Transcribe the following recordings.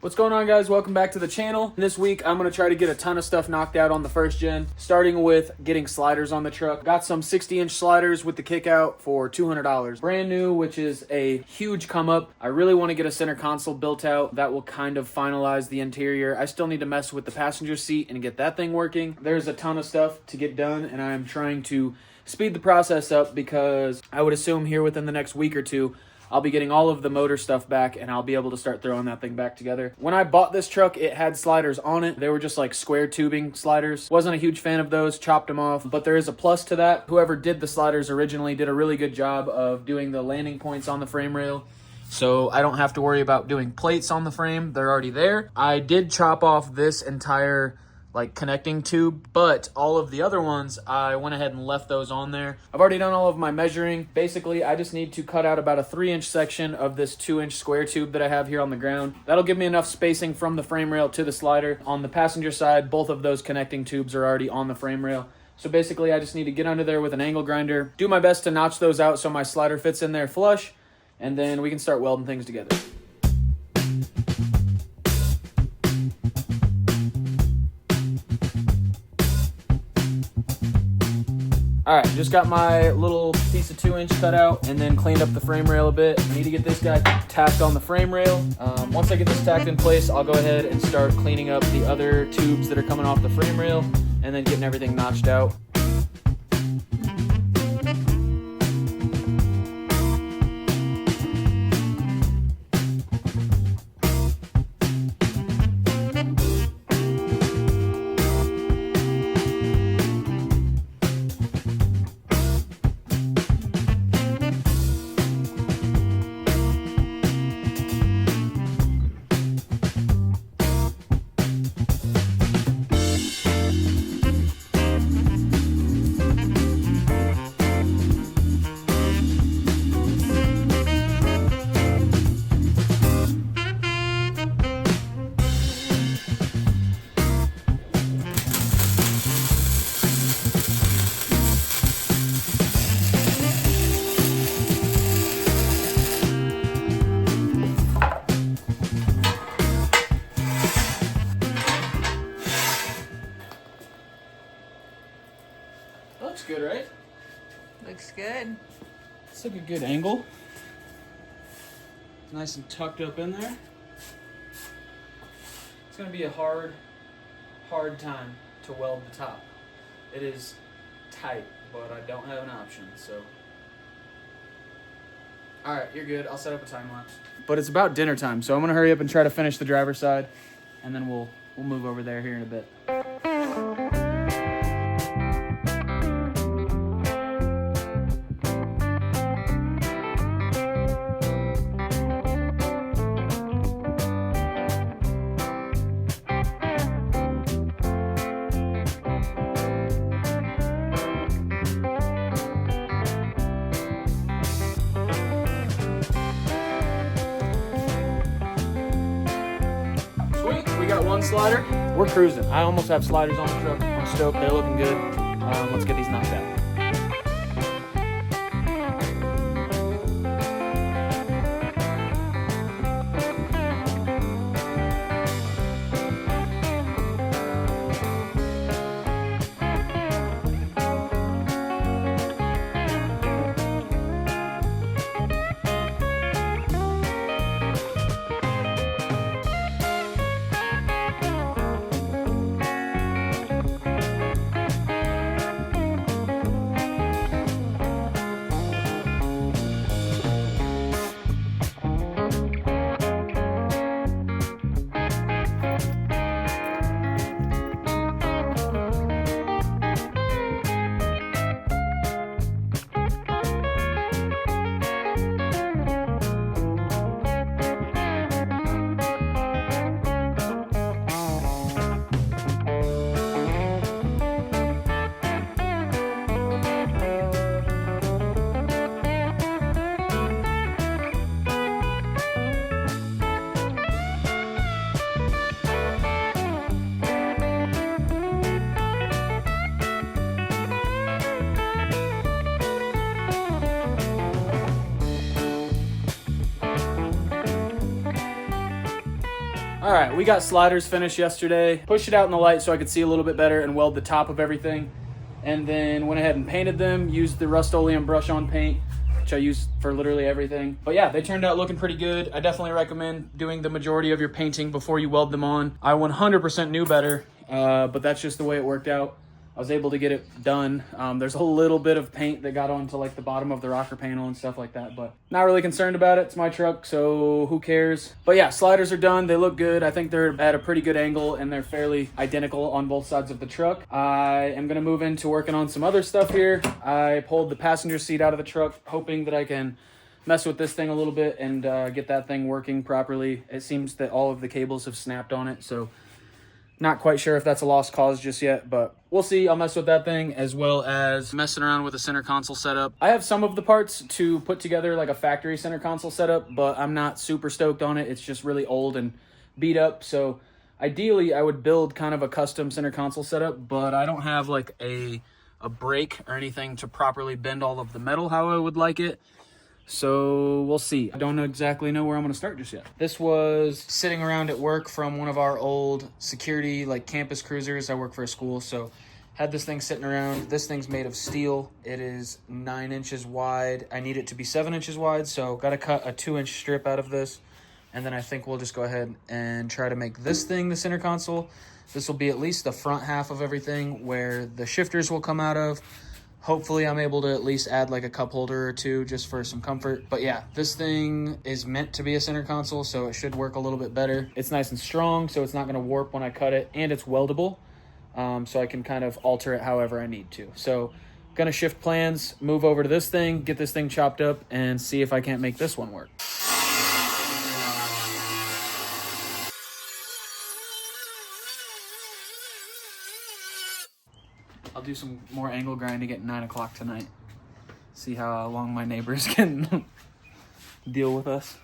What's going on, guys? Welcome back to the channel. This week I'm going to try to get a ton of stuff knocked out on the first gen, starting with getting sliders on the truck. Got some 60-inch sliders with the kick out for $200. Brand new, which is a huge come up. I really want to get a center console built out. That will kind of finalize the interior. I still need to mess with the passenger seat and get that thing working. There's a ton of stuff to get done, and I'm trying to speed the process up because I would assume here within the next week or two I'll be getting all of the motor stuff back and I'll be able to start throwing that thing back together. When I bought this truck, it had sliders on it. They were just like square tubing sliders. Wasn't a huge fan of those, chopped them off, but there is a plus to that. Whoever did the sliders originally did a really good job of doing the landing points on the frame rail. So I don't have to worry about doing plates on the frame. They're already there. I did chop off this entire connecting tube, but all of the other ones, I went ahead and left those on there. I've already done all of my measuring. Basically, I just need to cut out about a 3-inch section of this 2-inch square tube that I have here on the ground. That'll give me enough spacing from the frame rail to the slider. On the passenger side, both of those connecting tubes are already on the frame rail. So basically, I just need to get under there with an angle grinder, do my best to notch those out so my slider fits in there flush, and then we can start welding things together. All right, just got my little piece of 2-inch cut out and then cleaned up the frame rail a bit. I need to get this guy tacked on the frame rail. Once I get this tacked in place, I'll go ahead and start cleaning up the other tubes that are coming off the frame rail and then getting everything notched out. Looks good, right? Looks good. It's like a good angle. It's nice and tucked up in there. It's gonna be a hard time to weld the top. It is tight, but I don't have an option, so. All right, you're good. I'll set up a time lapse. But it's about dinner time, so I'm gonna hurry up and try to finish the driver's side, and then we'll move over there here in a bit. Got one slider. We're cruising. I almost have sliders on the truck. I'm stoked. They're looking good. Let's get these knocked out. All right, we got sliders finished yesterday. Pushed it out in the light so I could see a little bit better and weld the top of everything. And then went ahead and painted them, used the Rust-Oleum brush-on paint, which I use for literally everything. But yeah, they turned out looking pretty good. I definitely recommend doing the majority of your painting before you weld them on. I 100% knew better, but that's just the way it worked out. I was able to get it done. There's a little bit of paint that got onto like the bottom of the rocker panel and stuff like that, but not really concerned about it. It's my truck, so who cares? But yeah, sliders are done. They look good. I think they're at a pretty good angle and they're fairly identical on both sides of the truck. I am gonna move into working on some other stuff here. I pulled the passenger seat out of the truck, hoping that I can mess with this thing a little bit and get that thing working properly. It seems that all of the cables have snapped on it, so not quite sure if that's a lost cause just yet, but we'll see. I'll mess with that thing as well as messing around with the center console setup. I have some of the parts to put together like a factory center console setup, but I'm not super stoked on it. It's just really old and beat up. So ideally I would build kind of a custom center console setup, but I don't have like a brake or anything to properly bend all of the metal how I would like it. So we'll see. I don't exactly know where I'm gonna start just yet. This was sitting around at work from one of our old security like campus cruisers. I work for a school, so had this thing sitting around. This thing's made of steel. It is 9 inches wide. I need it to be 7 inches wide, so gotta cut a 2-inch strip out of this. And then I think we'll just go ahead and try to make this thing the center console. This will be at least the front half of everything where the shifters will come out of. Hopefully I'm able to at least add like a cup holder or two just for some comfort. But yeah, this thing is meant to be a center console, so it should work a little bit better. It's nice and strong, so it's not gonna warp when I cut it, and it's weldable, so I can kind of alter it however I need to. So gonna shift plans, move over to this thing, get this thing chopped up, and see if I can't make this one work. I'll do some more angle grinding at 9 o'clock tonight. See how long my neighbors can deal with us.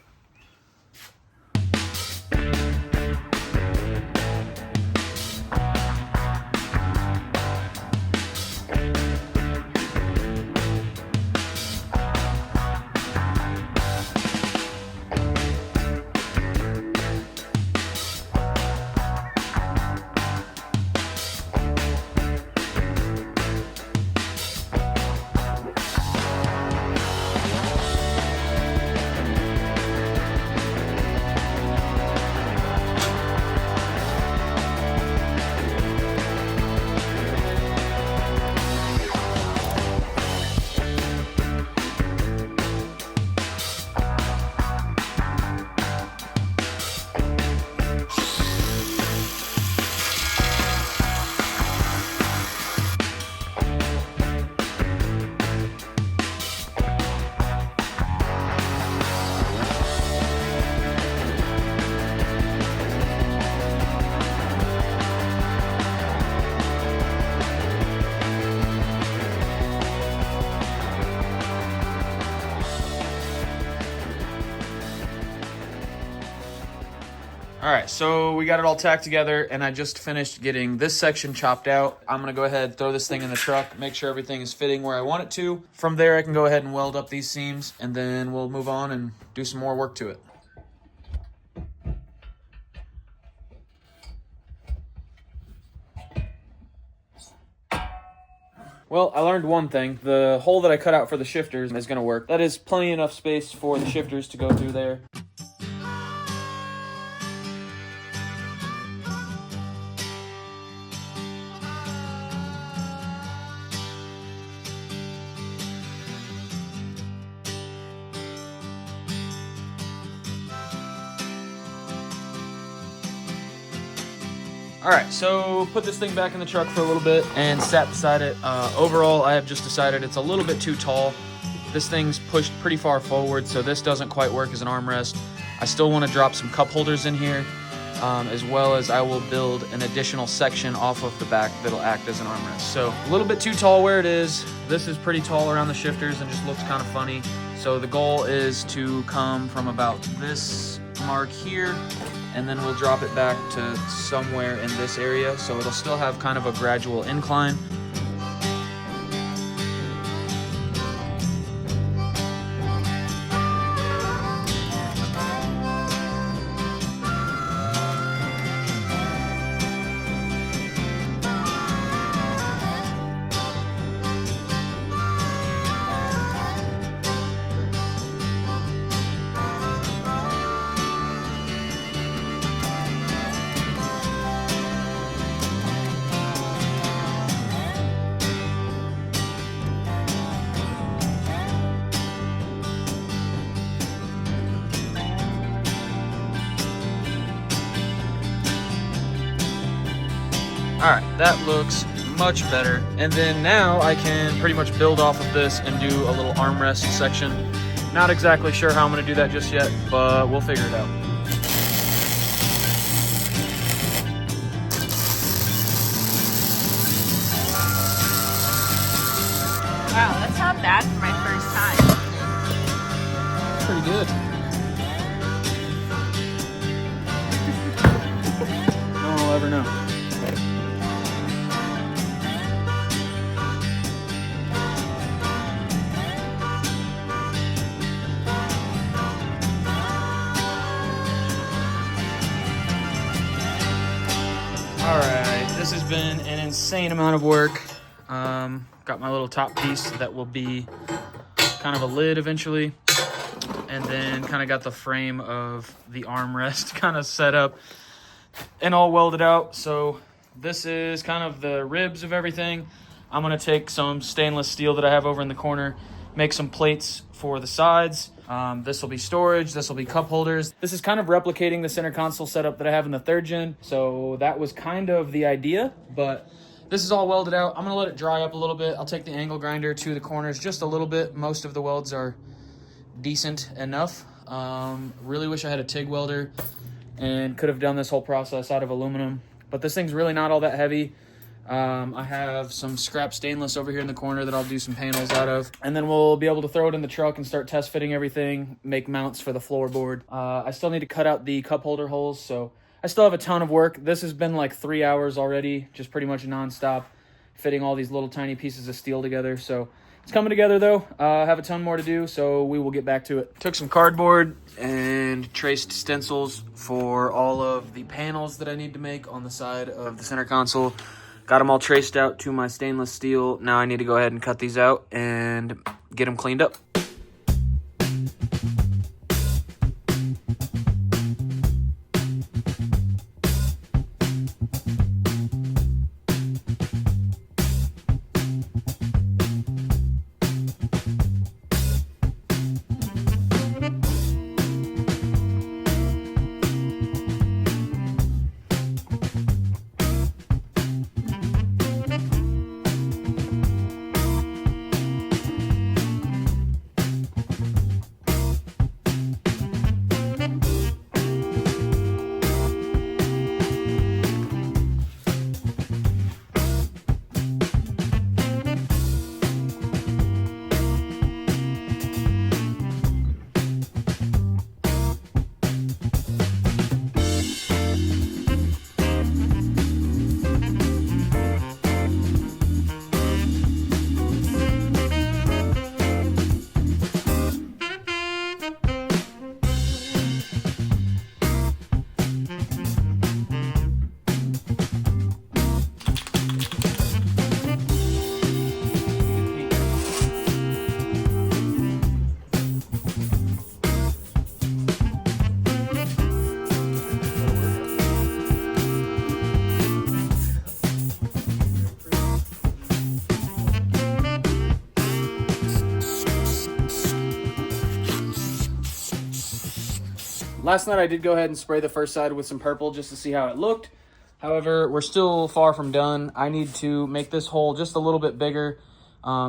All right, so we got it all tacked together, and I just finished getting this section chopped out. I'm gonna go ahead, throw this thing in the truck, make sure everything is fitting where I want it to. From there, I can go ahead and weld up these seams, and then we'll move on and do some more work to it. Well, I learned one thing. The hole that I cut out for the shifters is gonna work. That is plenty enough space for the shifters to go through there. All right, so put this thing back in the truck for a little bit and sat beside it. Overall, I have just decided it's a little bit too tall. This thing's pushed pretty far forward, so this doesn't quite work as an armrest. I still want to drop some cup holders in here, as well as I will build an additional section off of the back that'll act as an armrest. So a little bit too tall where it is. This is pretty tall around the shifters and just looks kind of funny. So the goal is to come from about this mark here, and then we'll drop it back to somewhere in this area, so it'll still have kind of a gradual incline. All right, that looks much better. And then now I can pretty much build off of this and do a little armrest section. Not exactly sure how I'm gonna do that just yet, but we'll figure it out. Wow, that's not bad for my first time. Pretty good. No one will ever know. All right, this has been an insane amount of work. Got my little top piece that will be kind of a lid eventually. And then kind of got the frame of the armrest kind of set up and all welded out. So this is kind of the ribs of everything. I'm gonna take some stainless steel that I have over in the corner, make some plates for the sides. This will be storage, this will be cup holders. This is kind of replicating the center console setup that I have in the 3rd gen. So that was kind of the idea, but this is all welded out. I'm gonna let it dry up a little bit. I'll take the angle grinder to the corners just a little bit. Most of the welds are decent enough. Really wish I had a TIG welder and could have done this whole process out of aluminum, but this thing's really not all that heavy. I have some scrap stainless over here in the corner that I'll do some panels out of, and then we'll be able to throw it in the truck and start test fitting everything, make mounts for the floorboard. I still need to cut out the cup holder holes, so I still have a ton of work. This has been like 3 hours already, just pretty much nonstop, fitting all these little tiny pieces of steel together. So it's coming together though. I have a ton more to do, so we will get back to it. Took some cardboard and traced stencils for all of the panels that I need to make on the side of the center console. Got them all traced out to my stainless steel. Now I need to go ahead and cut these out and get them cleaned up. Last night I did go ahead and spray the first side with some purple just to see how it looked. However, we're still far from done. I need to make this hole just a little bit bigger.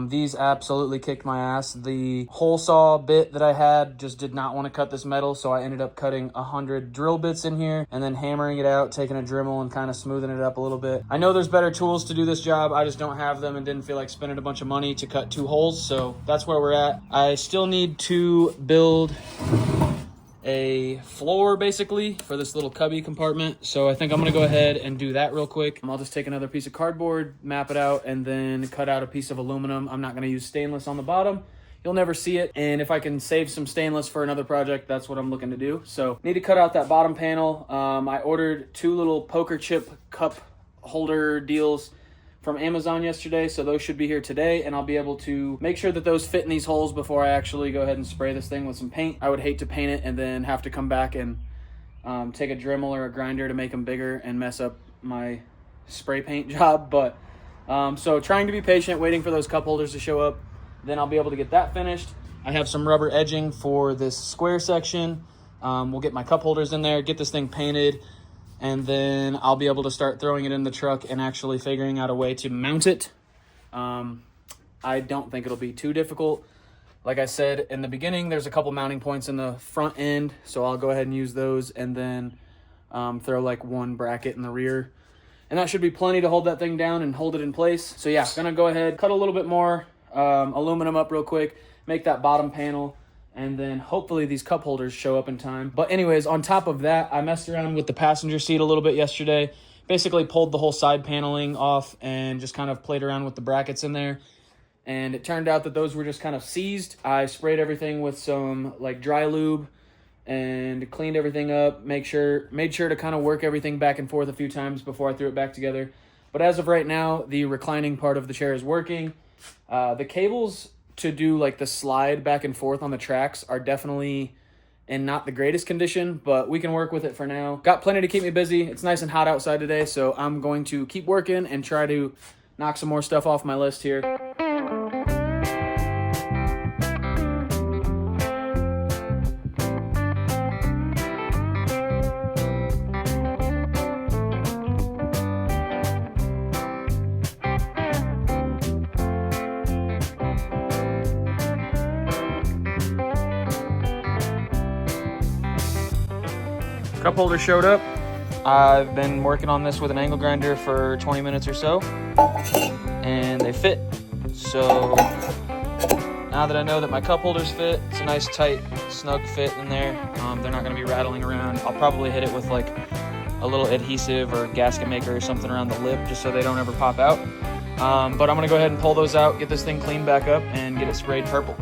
These absolutely kicked my ass. The hole saw bit that I had just did not want to cut this metal, so I ended up cutting 100 drill bits in here and then hammering it out, taking a Dremel and kind of smoothing it up a little bit. I know there's better tools to do this job. I just don't have them and didn't feel like spending a bunch of money to cut 2 holes, so that's where we're at. I still need to build a floor basically for this little cubby compartment, so I think I'm gonna go ahead and do that real quick. I'll just take another piece of cardboard, map it out, and then cut out a piece of aluminum. I'm not gonna use stainless on the bottom. You'll never see it, and if I can save some stainless for another project, that's what I'm looking to do. So need to cut out that bottom panel. I ordered 2 little poker chip cup holder deals from Amazon yesterday, so those should be here today, and I'll be able to make sure that those fit in these holes before I actually go ahead and spray this thing with some paint. I would hate to paint it and then have to come back and take a Dremel or a grinder to make them bigger and mess up my spray paint job, but so trying to be patient, waiting for those cup holders to show up, then I'll be able to get that finished. I have some rubber edging for this square section. We'll get my cup holders in there, get this thing painted, and then I'll be able to start throwing it in the truck and actually figuring out a way to mount it. I don't think it'll be too difficult. Like I said in the beginning, there's a couple mounting points in the front end, so I'll go ahead and use those, and then throw like one bracket in the rear. And that should be plenty to hold that thing down and hold it in place. So yeah, gonna go ahead, cut a little bit more aluminum up real quick, make that bottom panel, and then hopefully these cup holders show up in time. But anyways, on top of that, I messed around with the passenger seat a little bit yesterday. Basically pulled the whole side paneling off and just kind of played around with the brackets in there. And it turned out that those were just kind of seized. I sprayed everything with some like dry lube and cleaned everything up, made sure to kind of work everything back and forth a few times before I threw it back together. But as of right now, the reclining part of the chair is working. The cables to do like the slide back and forth on the tracks are definitely in not the greatest condition, but we can work with it for now. Got plenty to keep me busy. It's nice and hot outside today, so I'm going to keep working and try to knock some more stuff off my list here. Cup holder showed up. I've been working on this with an angle grinder for 20 minutes or so, and they fit. So now that I know that my cup holders fit, it's a nice tight snug fit in there. They're not going to be rattling around. I'll probably hit it with like a little adhesive or gasket maker or something around the lip just so they don't ever pop out. But I'm going to go ahead and pull those out, get this thing cleaned back up, and get it sprayed purple.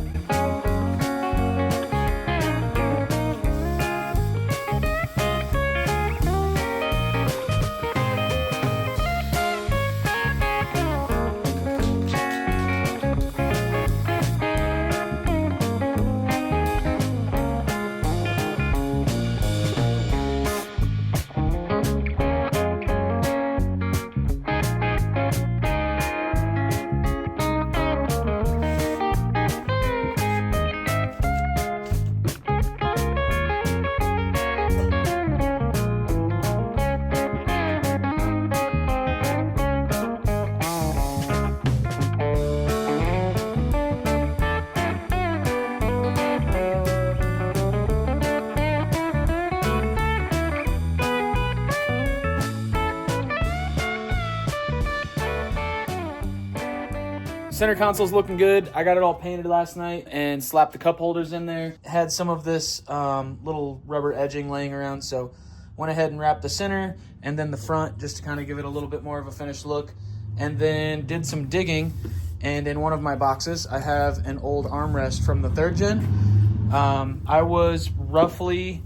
Center console's looking good. I got it all painted last night and slapped the cup holders in there. Had some of this little rubber edging laying around, so went ahead and wrapped the center and then the front just to kind of give it a little bit more of a finished look. And then did some digging, and in one of my boxes I have an old armrest from the 3rd gen. I was roughly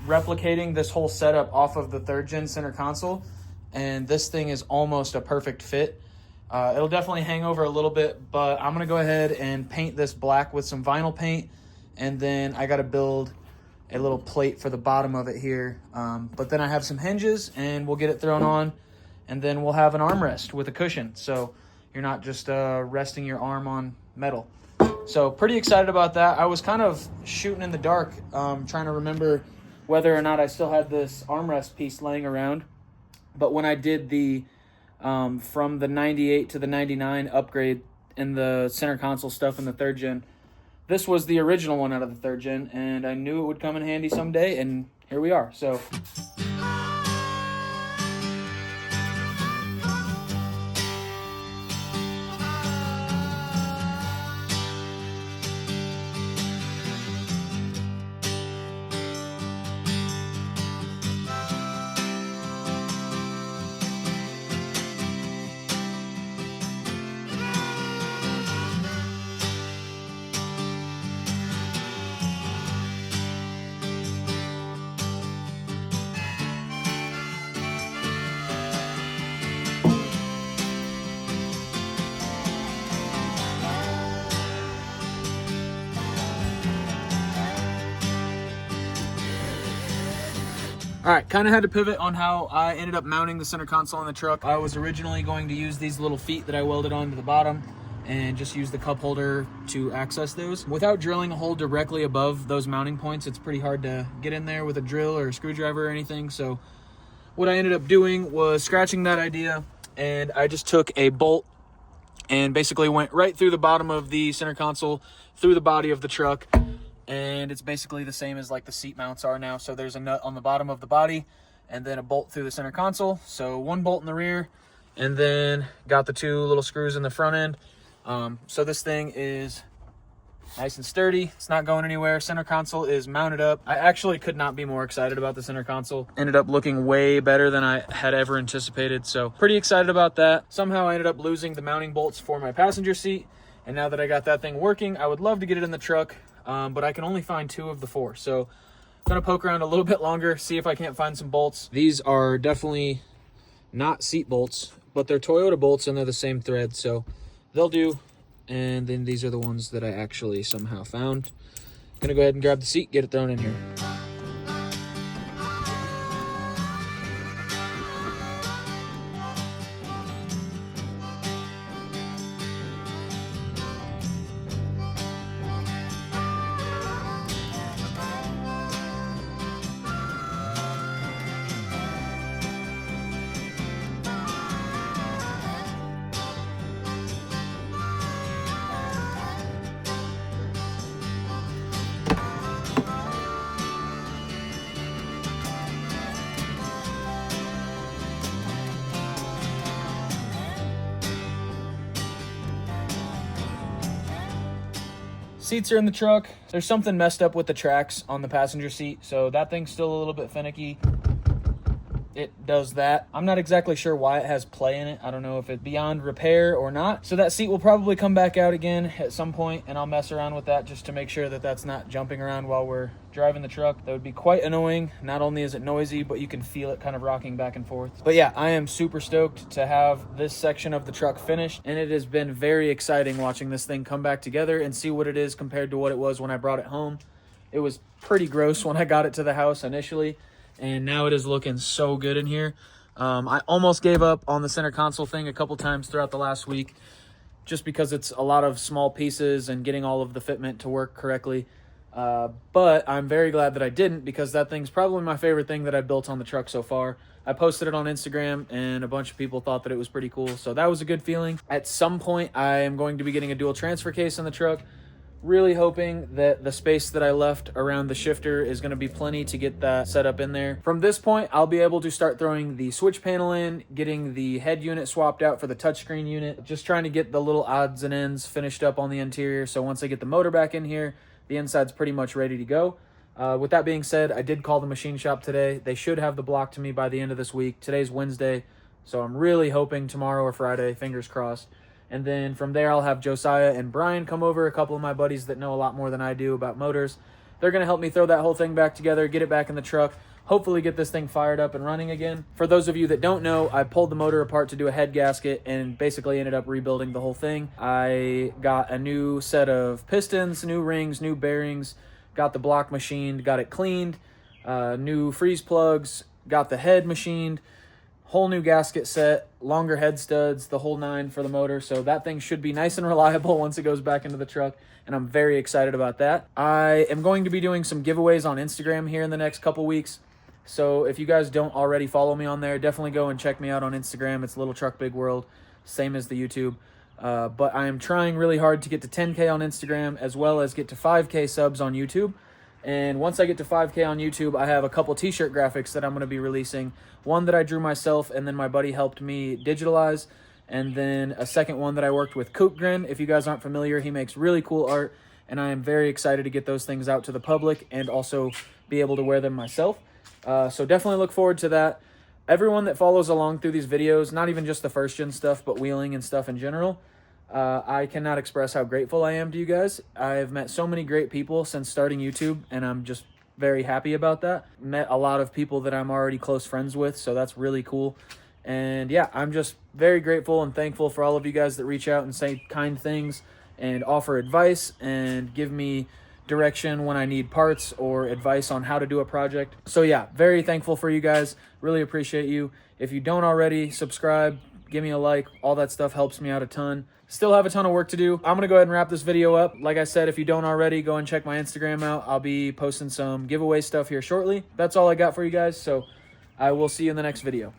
replicating this whole setup off of the 3rd gen center console, and this thing is almost a perfect fit. It'll definitely hang over a little bit, but I'm going to go ahead and paint this black with some vinyl paint, and then I got to build a little plate for the bottom of it here. But then I have some hinges, and we'll get it thrown on, and then we'll have an armrest with a cushion, so you're not just resting your arm on metal. So pretty excited about that. I was kind of shooting in the dark, trying to remember whether or not I still had this armrest piece laying around. But when I did the from the 98 to the 99 upgrade in the center console stuff in the 3rd gen, this was the original one out of the 3rd gen, and I knew it would come in handy someday, and here we are. So all right, kind of had to pivot on how I ended up mounting the center console in the truck. I was originally going to use these little feet that I welded onto the bottom and just use the cup holder to access those. Without drilling a hole directly above those mounting points, it's pretty hard to get in there with a drill or a screwdriver or anything. So what I ended up doing was scratching that idea, and I just took a bolt and basically went right through the bottom of the center console, through the body of the truck. And it's basically the same as like the seat mounts are now. So there's a nut on the bottom of the body and then a bolt through the center console. So one bolt in the rear, and then got the 2 little screws in the front end. So this thing is nice and sturdy. It's not going anywhere. Center console is mounted up. I actually could not be more excited about the center console. Ended up looking way better than I had ever anticipated. So pretty excited about that. Somehow I ended up losing the mounting bolts for my passenger seat. And now that I got that thing working, I would love to get it in the truck, but I can only find 2 of the 4. So I'm gonna poke around a little bit longer, see if I can't find some bolts. These are definitely not seat bolts, but they're Toyota bolts and they're the same thread, so they'll do. And then these are the ones that I actually somehow found. Gonna go ahead and grab the seat, get it thrown in here. Seats are in the truck. There's something messed up with the tracks on the passenger seat, so that thing's still a little bit finicky. It does that. I'm not exactly sure why it has play in it. I don't know if it's beyond repair or not. So that seat will probably come back out again at some point, and I'll mess around with that just to make sure that that's not jumping around while we're driving the truck. That would be quite annoying. Not only is it noisy, but you can feel it kind of rocking back and forth. But yeah, I am super stoked to have this section of the truck finished, and it has been very exciting watching this thing come back together and see what it is compared to what it was when I brought it home. It was pretty gross when I got it to the house initially, and now it is looking so good in here. I almost gave up on the center console thing a couple times throughout the last week just because it's a lot of small pieces and getting all of the fitment to work correctly. But I'm very glad that I didn't, because that thing's probably my favorite thing that I built on the truck so far. I posted it on Instagram and a bunch of people thought that it was pretty cool, so that was a good feeling. At some point I am going to be getting a dual transfer case in the truck. Really hoping that the space that I left around the shifter is going to be plenty to get that set up in there. From this point, I'll be able to start throwing the switch panel in, getting the head unit swapped out for the touchscreen unit, just trying to get the little odds and ends finished up on the interior. So once I get the motor back in here, the inside's pretty much ready to go. With that being said, I did call the machine shop today. They should have the block to me by the end of this week. Today's Wednesday, so I'm really hoping tomorrow or Friday, fingers crossed. And then from there, I'll have Josiah and Brian come over, a couple of my buddies that know a lot more than I do about motors. They're going to help me throw that whole thing back together, get it back in the truck, hopefully get this thing fired up and running again. For those of you that don't know, I pulled the motor apart to do a head gasket and basically ended up rebuilding the whole thing. I got a new set of pistons, new rings, new bearings, got the block machined, got it cleaned, new freeze plugs, got the head machined, whole new gasket set, longer head studs, the whole 9 for the motor. So that thing should be nice and reliable once it goes back into the truck, and I'm very excited about that. I am going to be doing some giveaways on Instagram here in the next couple weeks. So if you guys don't already follow me on there, definitely go and check me out on Instagram. It's Little Truck Big World, same as the YouTube. But I am trying really hard to get to 10K on Instagram, as well as get to 5K subs on YouTube. And once I get to 5K on YouTube, I have a couple t-shirt graphics that I'm going to be releasing. One that I drew myself and then my buddy helped me digitalize. And then a second one that I worked with Koopgren. If you guys aren't familiar, he makes really cool art. And I am very excited to get those things out to the public and also be able to wear them myself. So definitely look forward to that. Everyone that follows along through these videos, not even just the first gen stuff, but wheeling and stuff in general, I cannot express how grateful I am to you guys. I've met so many great people since starting YouTube, and I'm just very happy about that. Met a lot of people that I'm already close friends with, so that's really cool. And yeah, I'm just very grateful and thankful for all of you guys that reach out and say kind things and offer advice and give me direction when I need parts or advice on how to do a project. So yeah, very thankful for you guys. Really appreciate you. If you don't already, subscribe, give me a like. All that stuff helps me out a ton. Still have a ton of work to do. I'm gonna go ahead and wrap this video up. Like I said, if you don't already, go and check my Instagram out. I'll be posting some giveaway stuff here shortly. That's all I got for you guys. So I will see you in the next video.